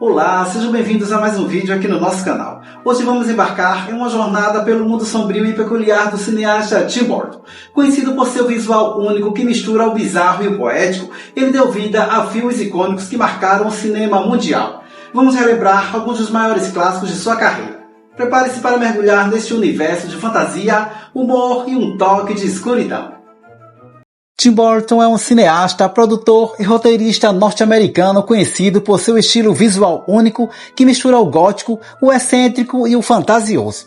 Olá, sejam bem-vindos a mais um vídeo aqui no nosso canal. Hoje vamos embarcar em uma jornada pelo mundo sombrio e peculiar do cineasta Tim Burton. Conhecido por seu visual único que mistura o bizarro e o poético, ele deu vida a filmes icônicos que marcaram o cinema mundial. Vamos relembrar alguns dos maiores clássicos de sua carreira. Prepare-se para mergulhar neste universo de fantasia, humor e um toque de escuridão. Tim Burton é um cineasta, produtor e roteirista norte-americano conhecido por seu estilo visual único que mistura o gótico, o excêntrico e o fantasioso.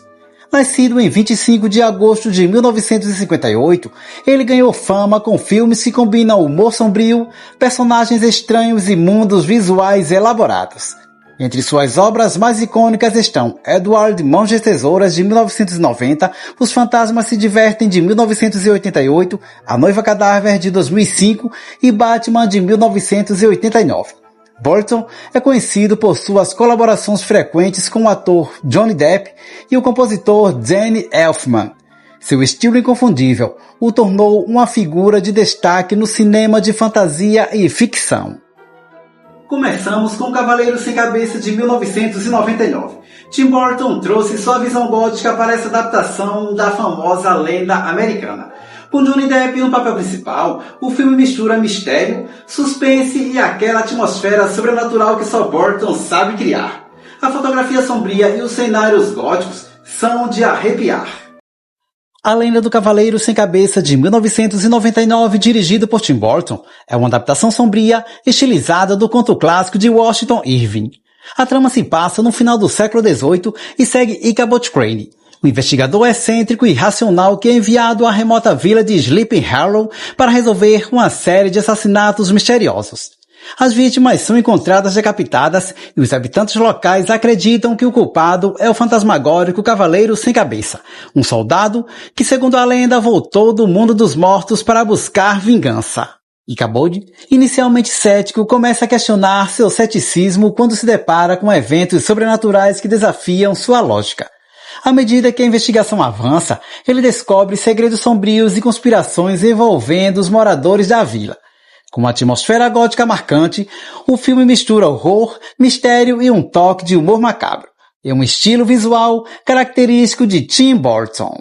Nascido em 25 de agosto de 1958, ele ganhou fama com filmes que combinam humor sombrio, personagens estranhos e mundos visuais elaborados. Entre suas obras mais icônicas estão Edward Mãos de Tesouras, de 1990, Os Fantasmas se Divertem, de 1988, A Noiva Cadáver, de 2005 e Batman, de 1989. Burton é conhecido por suas colaborações frequentes com o ator Johnny Depp e o compositor Danny Elfman. Seu estilo inconfundível o tornou uma figura de destaque no cinema de fantasia e ficção. Começamos com Cavaleiro Sem Cabeça, de 1999. Tim Burton trouxe sua visão gótica para essa adaptação da famosa lenda americana. Com Johnny Depp no papel principal, o filme mistura mistério, suspense e aquela atmosfera sobrenatural que só Burton sabe criar. A fotografia sombria e os cenários góticos são de arrepiar. A Lenda do Cavaleiro Sem Cabeça, de 1999, dirigido por Tim Burton, é uma adaptação sombria, estilizada do conto clássico de Washington Irving. A trama se passa no final do século XVIII e segue Ichabod Crane, um investigador excêntrico e racional que é enviado à remota vila de Sleepy Hollow para resolver uma série de assassinatos misteriosos. As vítimas são encontradas decapitadas e os habitantes locais acreditam que o culpado é o fantasmagórico Cavaleiro Sem Cabeça, um soldado que, segundo a lenda, voltou do mundo dos mortos para buscar vingança. Ichabod, inicialmente cético, começa a questionar seu ceticismo quando se depara com eventos sobrenaturais que desafiam sua lógica. À medida que a investigação avança, ele descobre segredos sombrios e conspirações envolvendo os moradores da vila. Com uma atmosfera gótica marcante, o filme mistura horror, mistério e um toque de humor macabro. É um estilo visual característico de Tim Burton.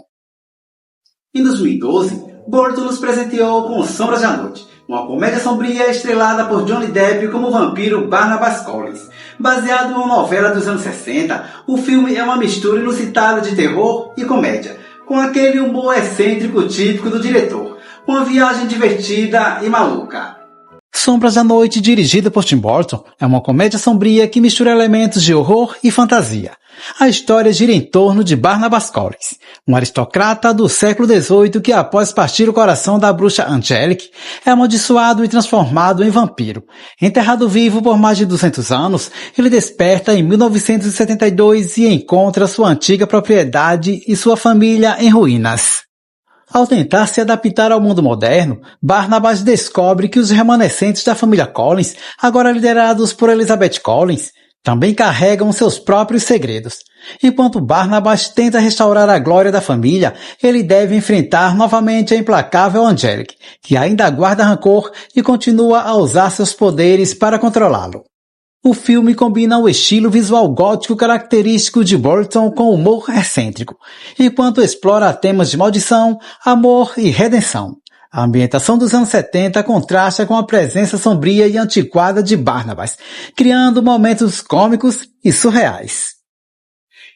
Em 2012, Burton nos presenteou com Sombras da Noite, uma comédia sombria estrelada por Johnny Depp como o vampiro Barnabas Collins. Baseado em uma novela dos anos 60, o filme é uma mistura inusitada de terror e comédia, com aquele humor excêntrico típico do diretor, uma viagem divertida e maluca. Sombras da Noite, dirigida por Tim Burton, é uma comédia sombria que mistura elementos de horror e fantasia. A história gira em torno de Barnabas Collins, um aristocrata do século XVIII que, após partir o coração da bruxa Angelique, é amaldiçoado e transformado em vampiro. Enterrado vivo por mais de 200 anos, ele desperta em 1972 e encontra sua antiga propriedade e sua família em ruínas. Ao tentar se adaptar ao mundo moderno, Barnabas descobre que os remanescentes da família Collins, agora liderados por Elizabeth Collins, também carregam seus próprios segredos. Enquanto Barnabas tenta restaurar a glória da família, ele deve enfrentar novamente a implacável Angelique, que ainda guarda rancor e continua a usar seus poderes para controlá-lo. O filme combina o estilo visual gótico característico de Burton com humor excêntrico, enquanto explora temas de maldição, amor e redenção. A ambientação dos anos 70 contrasta com a presença sombria e antiquada de Barnabas, criando momentos cômicos e surreais.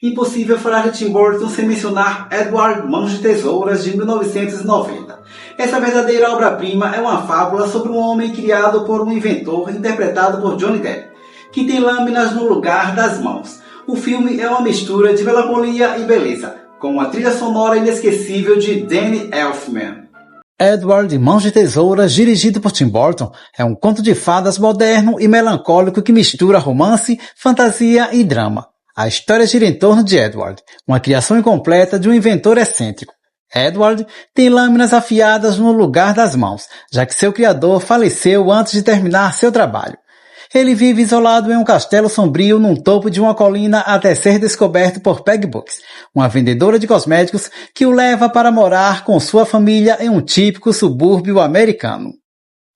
Impossível falar de Tim Burton sem mencionar Edward Mãos de Tesouras, de 1990. Essa verdadeira obra-prima é uma fábula sobre um homem criado por um inventor interpretado por Johnny Depp, que tem lâminas no lugar das mãos. O filme é uma mistura de melancolia e beleza, com uma trilha sonora inesquecível de Danny Elfman. Edward Mãos de Tesouras, dirigido por Tim Burton, é um conto de fadas moderno e melancólico que mistura romance, fantasia e drama. A história gira em torno de Edward, uma criação incompleta de um inventor excêntrico. Edward tem lâminas afiadas no lugar das mãos, já que seu criador faleceu antes de terminar seu trabalho. Ele vive isolado em um castelo sombrio num topo de uma colina até ser descoberto por Peggy Brooks, uma vendedora de cosméticos que o leva para morar com sua família em um típico subúrbio americano.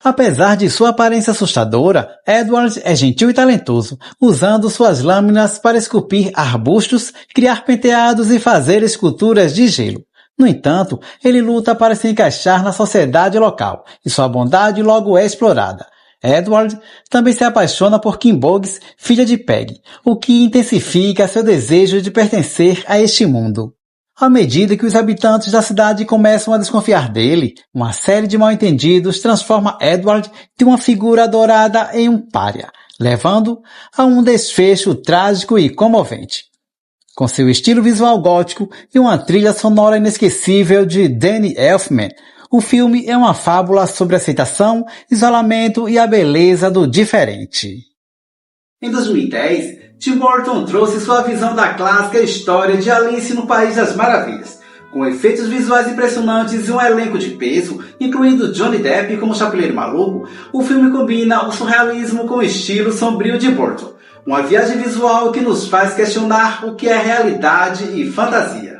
Apesar de sua aparência assustadora, Edward é gentil e talentoso, usando suas lâminas para esculpir arbustos, criar penteados e fazer esculturas de gelo. No entanto, ele luta para se encaixar na sociedade local, e sua bondade logo é explorada. Edward também se apaixona por Kim Boggs, filha de Peggy, o que intensifica seu desejo de pertencer a este mundo. À medida que os habitantes da cidade começam a desconfiar dele, uma série de mal-entendidos transforma Edward de uma figura adorada em um pária, levando a um desfecho trágico e comovente. Com seu estilo visual gótico e uma trilha sonora inesquecível de Danny Elfman, o filme é uma fábula sobre aceitação, isolamento e a beleza do diferente. Em 2010, Tim Burton trouxe sua visão da clássica história de Alice no País das Maravilhas. Com efeitos visuais impressionantes e um elenco de peso, incluindo Johnny Depp como Chapeleiro Maluco, o filme combina o surrealismo com o estilo sombrio de Burton. Uma viagem visual que nos faz questionar o que é realidade e fantasia.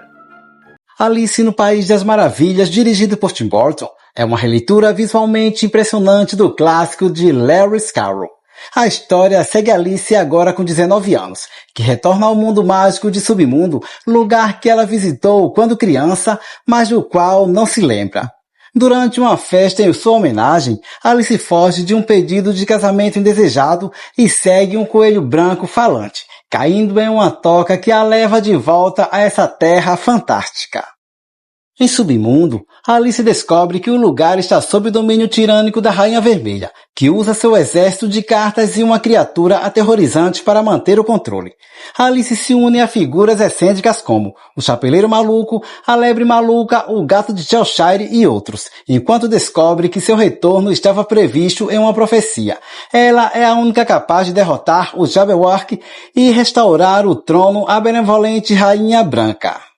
Alice no País das Maravilhas, dirigido por Tim Burton, é uma releitura visualmente impressionante do clássico de Lewis Carroll. A história segue Alice agora com 19 anos, que retorna ao mundo mágico de Submundo, lugar que ela visitou quando criança, mas do qual não se lembra. Durante uma festa em sua homenagem, Alice foge de um pedido de casamento indesejado e segue um coelho branco falante, caindo em uma toca que a leva de volta a essa terra fantástica. Em Submundo, Alice descobre que o lugar está sob o domínio tirânico da Rainha Vermelha, que usa seu exército de cartas e uma criatura aterrorizante para manter o controle. Alice se une a figuras excêntricas como o Chapeleiro Maluco, a Lebre Maluca, o Gato de Cheshire e outros, enquanto descobre que seu retorno estava previsto em uma profecia. Ela é a única capaz de derrotar o Jabberwock e restaurar o trono à benevolente Rainha Branca.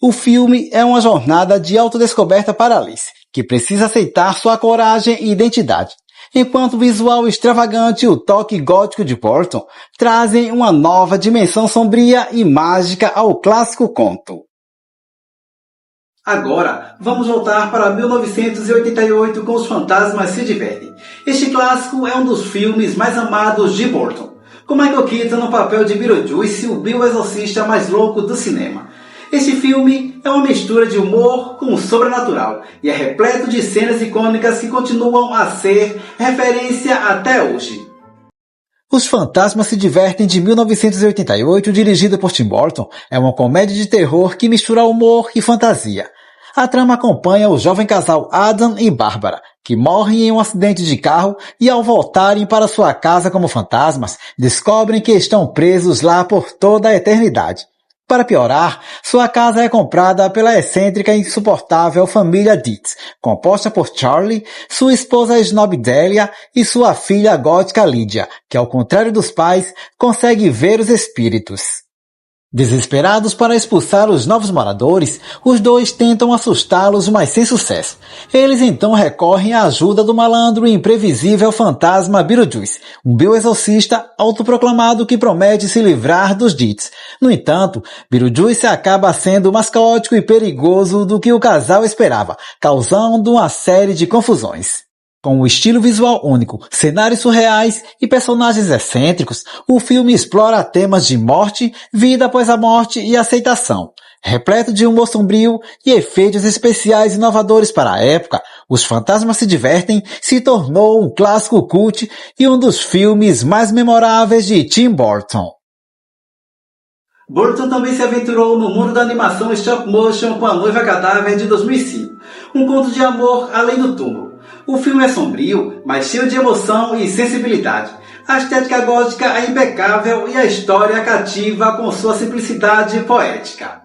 O filme é uma jornada de autodescoberta para Alice, que precisa aceitar sua coragem e identidade, enquanto o visual extravagante e o toque gótico de Burton trazem uma nova dimensão sombria e mágica ao clássico conto. Agora, vamos voltar para 1988 com Os Fantasmas se Divertem. Este clássico é um dos filmes mais amados de Burton, com Michael Keaton no papel de Beetlejuice, o Bill Exorcista mais louco do cinema. Este filme é uma mistura de humor com o sobrenatural e é repleto de cenas icônicas que continuam a ser referência até hoje. Os Fantasmas se Divertem de 1988, dirigido por Tim Burton, é uma comédia de terror que mistura humor e fantasia. A trama acompanha o jovem casal Adam e Bárbara, que morrem em um acidente de carro e ao voltarem para sua casa como fantasmas, descobrem que estão presos lá por toda a eternidade. Para piorar, sua casa é comprada pela excêntrica e insuportável família Dietz, composta por Charlie, sua esposa Snob Delia e sua filha gótica Lydia, que ao contrário dos pais, consegue ver os espíritos. Desesperados para expulsar os novos moradores, os dois tentam assustá-los, mas sem sucesso. Eles então recorrem à ajuda do malandro e imprevisível fantasma Beetlejuice, um Bill exorcista autoproclamado que promete se livrar dos Dietz. No entanto, Beetlejuice acaba sendo mais caótico e perigoso do que o casal esperava, causando uma série de confusões. Com um estilo visual único, cenários surreais e personagens excêntricos, o filme explora temas de morte, vida após a morte e aceitação. Repleto de humor sombrio e efeitos especiais inovadores para a época, Os Fantasmas se Divertem se tornou um clássico cult e um dos filmes mais memoráveis de Tim Burton. Burton também se aventurou no mundo da animação stop motion com A Noiva Cadáver de 2005, um conto de amor além do túmulo. O filme é sombrio, mas cheio de emoção e sensibilidade. A estética gótica é impecável e a história cativa com sua simplicidade poética.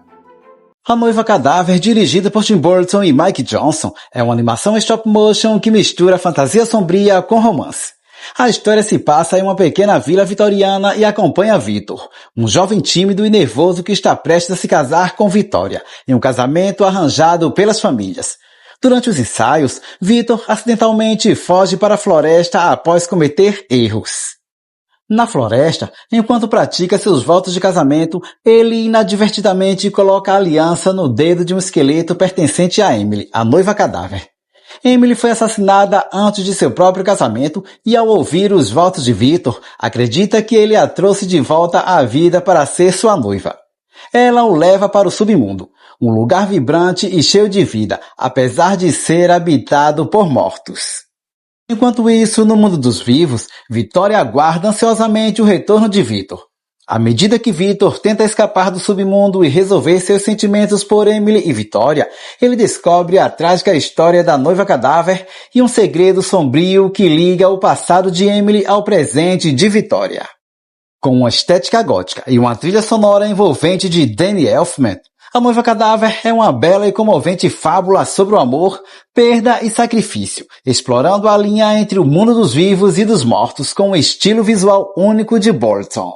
A Noiva Cadáver, dirigida por Tim Burton e Mike Johnson, é uma animação stop motion que mistura fantasia sombria com romance. A história se passa em uma pequena vila vitoriana e acompanha Victor, um jovem tímido e nervoso que está prestes a se casar com Victoria, em um casamento arranjado pelas famílias. Durante os ensaios, Victor acidentalmente foge para a floresta após cometer erros. Na floresta, enquanto pratica seus votos de casamento, ele inadvertidamente coloca a aliança no dedo de um esqueleto pertencente a Emily, a noiva cadáver. Emily foi assassinada antes de seu próprio casamento e, ao ouvir os votos de Victor, acredita que ele a trouxe de volta à vida para ser sua noiva. Ela o leva para o submundo, um lugar vibrante e cheio de vida, apesar de ser habitado por mortos. Enquanto isso, no mundo dos vivos, Victoria aguarda ansiosamente o retorno de Victor. À medida que Victor tenta escapar do submundo e resolver seus sentimentos por Emily e Victoria, ele descobre a trágica história da noiva cadáver e um segredo sombrio que liga o passado de Emily ao presente de Victoria. Com uma estética gótica e uma trilha sonora envolvente de Danny Elfman, A Noiva Cadáver é uma bela e comovente fábula sobre o amor, perda e sacrifício, explorando a linha entre o mundo dos vivos e dos mortos com um estilo visual único de Burton.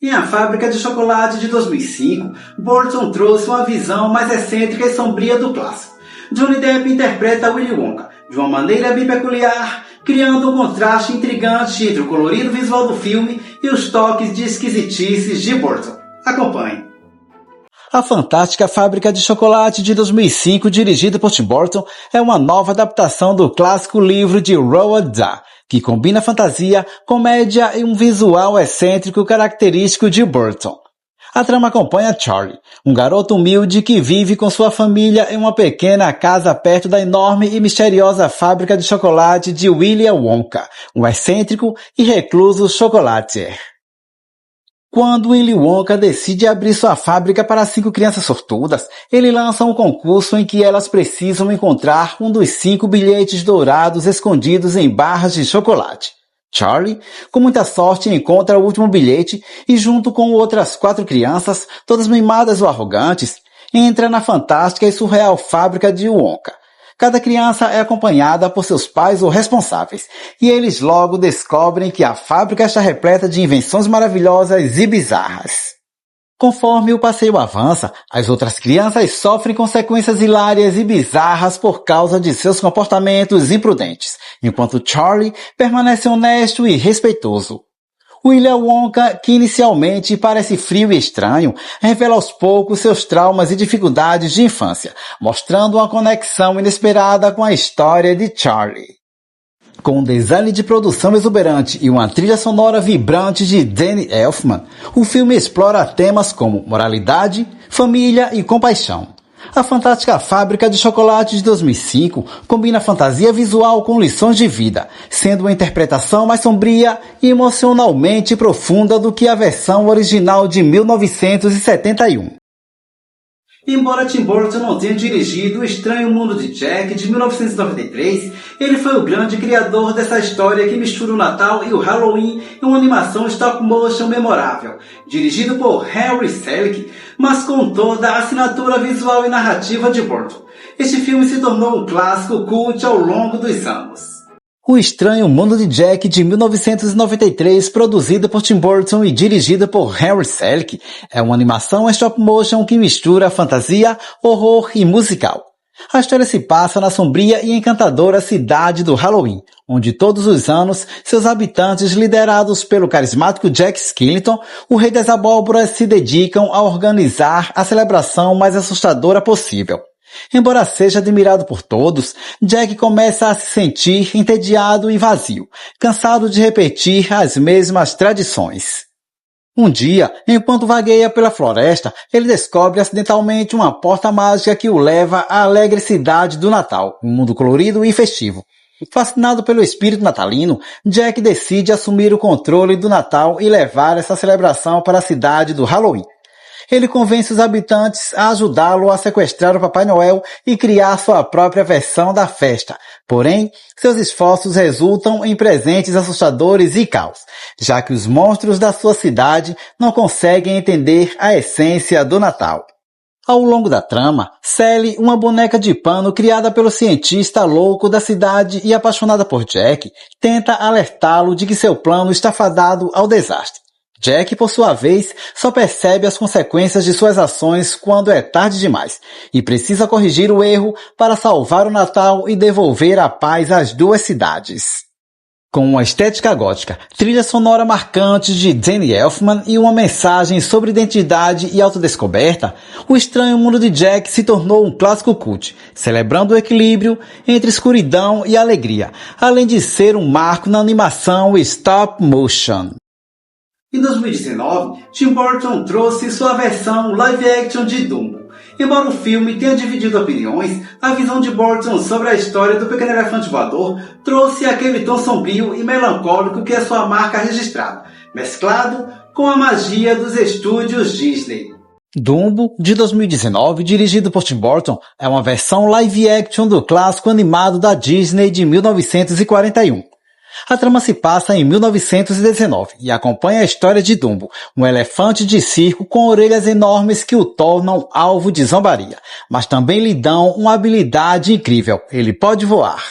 Em A Fábrica de Chocolate de 2005, Burton trouxe uma visão mais excêntrica e sombria do clássico. Johnny Depp interpreta Willy Wonka de uma maneira bem peculiar, criando um contraste intrigante entre o colorido visual do filme e os toques de esquisitices de Burton. Acompanhe. A Fantástica Fábrica de Chocolate de 2005, dirigida por Tim Burton, é uma nova adaptação do clássico livro de Roald Dahl, que combina fantasia, comédia e um visual excêntrico característico de Burton. A trama acompanha Charlie, um garoto humilde que vive com sua família em uma pequena casa perto da enorme e misteriosa fábrica de chocolate de Willy Wonka, um excêntrico e recluso chocolatier. Quando Willy Wonka decide abrir sua fábrica para 5 crianças sortudas, ele lança um concurso em que elas precisam encontrar um dos 5 bilhetes dourados escondidos em barras de chocolate. Charlie, com muita sorte, encontra o último bilhete e, junto com outras 4 crianças, todas mimadas ou arrogantes, entra na fantástica e surreal fábrica de Wonka. Cada criança é acompanhada por seus pais ou responsáveis, e eles logo descobrem que a fábrica está repleta de invenções maravilhosas e bizarras. Conforme o passeio avança, as outras crianças sofrem consequências hilárias e bizarras por causa de seus comportamentos imprudentes, enquanto Charlie permanece honesto e respeitoso. Willy Wonka, que inicialmente parece frio e estranho, revela aos poucos seus traumas e dificuldades de infância, mostrando uma conexão inesperada com a história de Charlie. Com um design de produção exuberante e uma trilha sonora vibrante de Danny Elfman, o filme explora temas como moralidade, família e compaixão. A Fantástica Fábrica de Chocolate de 2005 combina fantasia visual com lições de vida, sendo uma interpretação mais sombria e emocionalmente profunda do que a versão original de 1971. Embora Tim Burton não tenha dirigido O Estranho Mundo de Jack de 1993, ele foi o grande criador dessa história que mistura o Natal e o Halloween em uma animação stop motion memorável, dirigido por Henry Selick, mas com toda a assinatura visual e narrativa de Burton. Este filme se tornou um clássico cult ao longo dos anos. O Estranho Mundo de Jack de 1993, produzida por Tim Burton e dirigida por Henry Selick, é uma animação stop motion que mistura fantasia, horror e musical. A história se passa na sombria e encantadora cidade do Halloween, onde todos os anos seus habitantes, liderados pelo carismático Jack Skellington, o Rei das Abóboras, se dedicam a organizar a celebração mais assustadora possível. Embora seja admirado por todos, Jack começa a se sentir entediado e vazio, cansado de repetir as mesmas tradições. Um dia, enquanto vagueia pela floresta, ele descobre acidentalmente uma porta mágica que o leva à alegre cidade do Natal, um mundo colorido e festivo. Fascinado pelo espírito natalino, Jack decide assumir o controle do Natal e levar essa celebração para a cidade do Halloween. Ele convence os habitantes a ajudá-lo a sequestrar o Papai Noel e criar sua própria versão da festa. Porém, seus esforços resultam em presentes assustadores e caos, já que os monstros da sua cidade não conseguem entender a essência do Natal. Ao longo da trama, Sally, uma boneca de pano criada pelo cientista louco da cidade e apaixonada por Jack, tenta alertá-lo de que seu plano está fadado ao desastre. Jack, por sua vez, só percebe as consequências de suas ações quando é tarde demais e precisa corrigir o erro para salvar o Natal e devolver a paz às duas cidades. Com uma estética gótica, trilha sonora marcante de Danny Elfman e uma mensagem sobre identidade e autodescoberta, O Estranho Mundo de Jack se tornou um clássico cult, celebrando o equilíbrio entre escuridão e alegria, além de ser um marco na animação stop motion. Em 2019, Tim Burton trouxe sua versão live action de Dumbo. Embora o filme tenha dividido opiniões, a visão de Burton sobre a história do pequeno elefante voador trouxe aquele tom sombrio e melancólico que é sua marca registrada, mesclado com a magia dos estúdios Disney. Dumbo, de 2019, dirigido por Tim Burton, é uma versão live action do clássico animado da Disney de 1941. A trama se passa em 1919 e acompanha a história de Dumbo, um elefante de circo com orelhas enormes que o tornam alvo de zombaria, mas também lhe dão uma habilidade incrível: ele pode voar.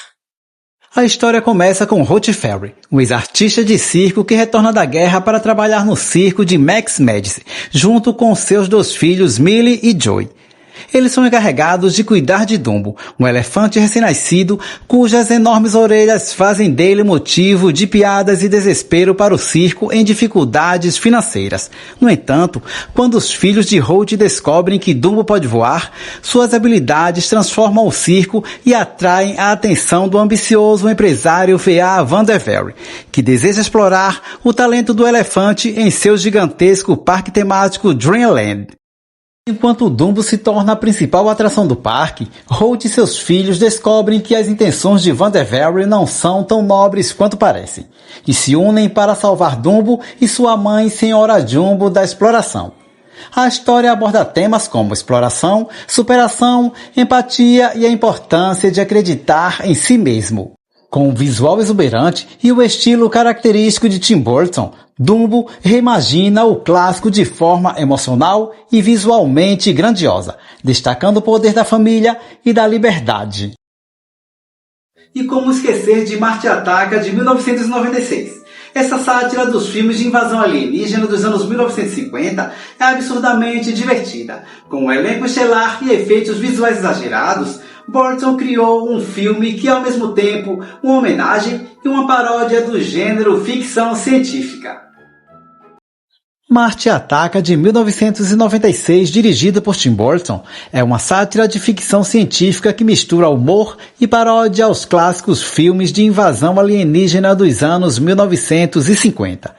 A história começa com Ruth Ferry, um ex-artista de circo que retorna da guerra para trabalhar no circo de Max Medici, junto com seus 2 filhos Millie e Joey. Eles são encarregados de cuidar de Dumbo, um elefante recém-nascido cujas enormes orelhas fazem dele motivo de piadas e desespero para o circo em dificuldades financeiras. No entanto, quando os filhos de Ruth descobrem que Dumbo pode voar, suas habilidades transformam o circo e atraem a atenção do ambicioso empresário V.A. Van der Veer, que deseja explorar o talento do elefante em seu gigantesco parque temático Dreamland. Enquanto Dumbo se torna a principal atração do parque, Ruth e seus filhos descobrem que as intenções de Van der Veer não são tão nobres quanto parecem, e se unem para salvar Dumbo e sua mãe Senhora Jumbo da exploração. A história aborda temas como exploração, superação, empatia e a importância de acreditar em si mesmo. Com um visual exuberante e o estilo característico de Tim Burton, Dumbo reimagina o clássico de forma emocional e visualmente grandiosa, destacando o poder da família e da liberdade. E como esquecer de Marte Ataca, de 1996? Essa sátira dos filmes de invasão alienígena dos anos 1950 é absurdamente divertida. Com um elenco estelar e efeitos visuais exagerados, Burton criou um filme que é ao mesmo tempo uma homenagem e uma paródia do gênero ficção científica. Marte Ataca, de 1996, dirigida por Tim Burton, é uma sátira de ficção científica que mistura humor e paródia aos clássicos filmes de invasão alienígena dos anos 1950.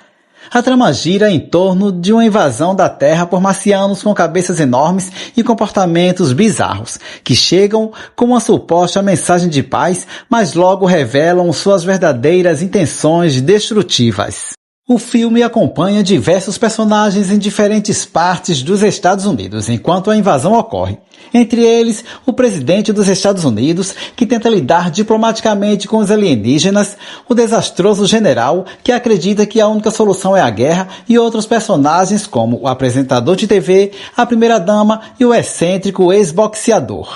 A trama gira em torno de uma invasão da Terra por marcianos com cabeças enormes e comportamentos bizarros, que chegam com uma suposta mensagem de paz, mas logo revelam suas verdadeiras intenções destrutivas. O filme acompanha diversos personagens em diferentes partes dos Estados Unidos enquanto a invasão ocorre. Entre eles, o presidente dos Estados Unidos, que tenta lidar diplomaticamente com os alienígenas, o desastroso general, que acredita que a única solução é a guerra, e outros personagens como o apresentador de TV, a primeira-dama e o excêntrico ex-boxeador.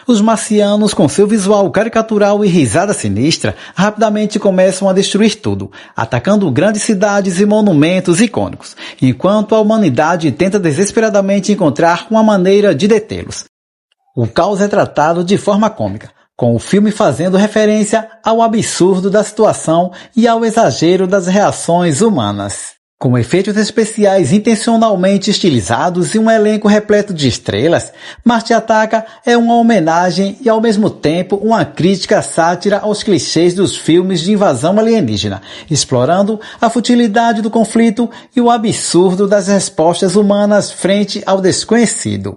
Os marcianos, com seu visual caricatural e risada sinistra, rapidamente começam a destruir tudo, atacando grandes cidades e monumentos icônicos, enquanto a humanidade tenta desesperadamente encontrar uma maneira de detê-los. O caos é tratado de forma cômica, com o filme fazendo referência ao absurdo da situação e ao exagero das reações humanas. Com efeitos especiais intencionalmente estilizados e um elenco repleto de estrelas, Marte Ataca é uma homenagem e ao mesmo tempo uma crítica sátira aos clichês dos filmes de invasão alienígena, explorando a futilidade do conflito e o absurdo das respostas humanas frente ao desconhecido.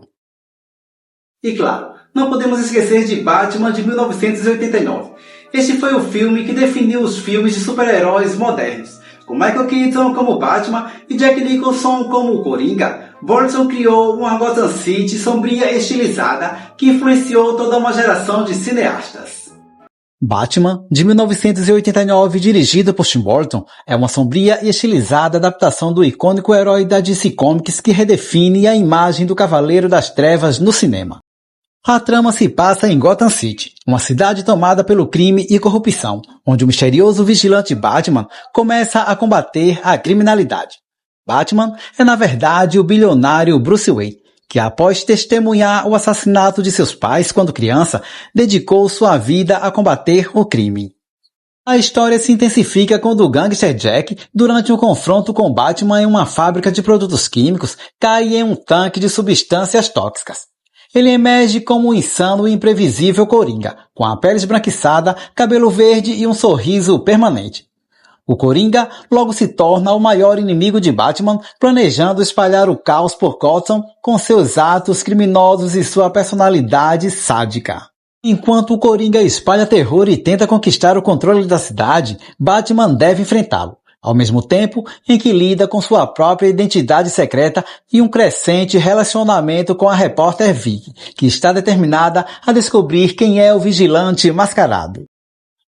E claro, não podemos esquecer de Batman de 1989. Este foi o filme que definiu os filmes de super-heróis modernos. Com Michael Keaton como Batman e Jack Nicholson como Coringa, Burton criou uma Gotham City sombria e estilizada que influenciou toda uma geração de cineastas. Batman, de 1989, dirigido por Tim Burton, é uma sombria e estilizada adaptação do icônico herói da DC Comics que redefine a imagem do Cavaleiro das Trevas no cinema. A trama se passa em Gotham City, uma cidade tomada pelo crime e corrupção, onde o misterioso vigilante Batman começa a combater a criminalidade. Batman é, na verdade, o bilionário Bruce Wayne, que após testemunhar o assassinato de seus pais quando criança, dedicou sua vida a combater o crime. A história se intensifica quando o gangster Jack, durante um confronto com Batman em uma fábrica de produtos químicos, cai em um tanque de substâncias tóxicas. Ele emerge como um insano e imprevisível Coringa, com a pele esbranquiçada, cabelo verde e um sorriso permanente. O Coringa logo se torna o maior inimigo de Batman, planejando espalhar o caos por Gotham com seus atos criminosos e sua personalidade sádica. Enquanto o Coringa espalha terror e tenta conquistar o controle da cidade, Batman deve enfrentá-lo, ao mesmo tempo em que lida com sua própria identidade secreta e um crescente relacionamento com a repórter Vicky, que está determinada a descobrir quem é o vigilante mascarado.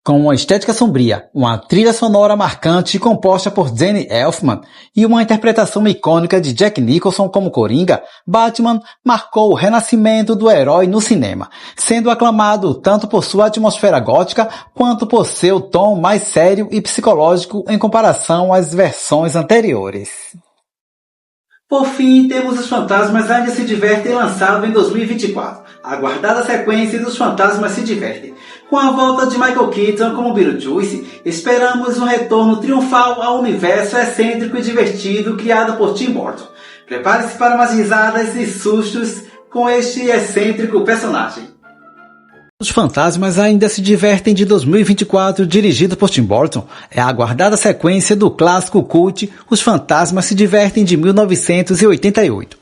Com uma estética sombria, uma trilha sonora marcante composta por Danny Elfman e uma interpretação icônica de Jack Nicholson como Coringa, Batman marcou o renascimento do herói no cinema, sendo aclamado tanto por sua atmosfera gótica quanto por seu tom mais sério e psicológico em comparação às versões anteriores. Por fim, temos Os Fantasmas Ainda Se Divertem, lançado em 2024. A aguardada sequência dos Fantasmas Se Divertem. Com a volta de Michael Keaton como Beetlejuice, esperamos um retorno triunfal ao universo excêntrico e divertido criado por Tim Burton. Prepare-se para umas risadas e sustos com este excêntrico personagem. Os Fantasmas Ainda Se Divertem de 2024, dirigido por Tim Burton, é a aguardada sequência do clássico cult Os Fantasmas Se Divertem de 1988.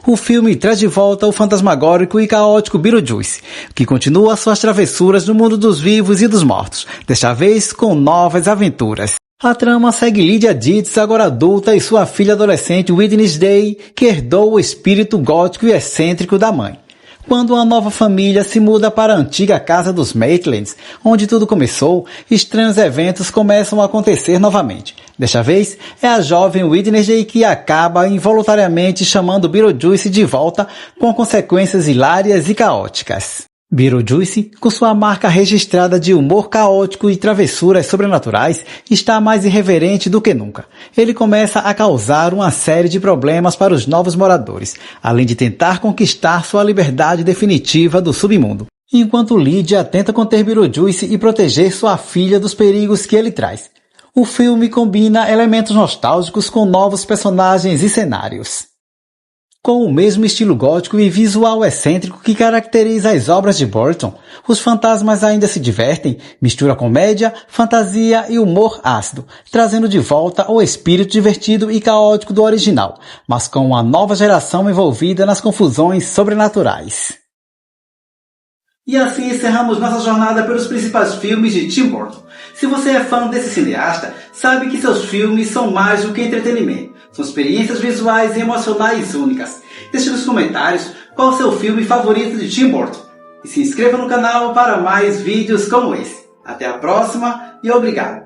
O filme traz de volta o fantasmagórico e caótico Beetlejuice, que continua suas travessuras no mundo dos vivos e dos mortos, desta vez com novas aventuras. A trama segue Lydia Dietz, agora adulta, e sua filha adolescente Wednesday, que herdou o espírito gótico e excêntrico da mãe. Quando uma nova família se muda para a antiga casa dos Maitlands, onde tudo começou, estranhos eventos começam a acontecer novamente. Desta vez, é a jovem Wednesday que acaba involuntariamente chamando Beetlejuice de volta, com consequências hilárias e caóticas. Beetlejuice, com sua marca registrada de humor caótico e travessuras sobrenaturais, está mais irreverente do que nunca. Ele começa a causar uma série de problemas para os novos moradores, além de tentar conquistar sua liberdade definitiva do submundo. Enquanto Lydia tenta conter Beetlejuice e proteger sua filha dos perigos que ele traz. O filme combina elementos nostálgicos com novos personagens e cenários. Com o mesmo estilo gótico e visual excêntrico que caracteriza as obras de Burton, Os Fantasmas Ainda Se Divertem mistura comédia, fantasia e humor ácido, trazendo de volta o espírito divertido e caótico do original, mas com uma nova geração envolvida nas confusões sobrenaturais. E assim encerramos nossa jornada pelos principais filmes de Tim Burton. Se você é fã desse cineasta, sabe que seus filmes são mais do que entretenimento. São experiências visuais e emocionais únicas. Deixe nos comentários qual o seu filme favorito de Tim Burton. E se inscreva no canal para mais vídeos como esse. Até a próxima e obrigado!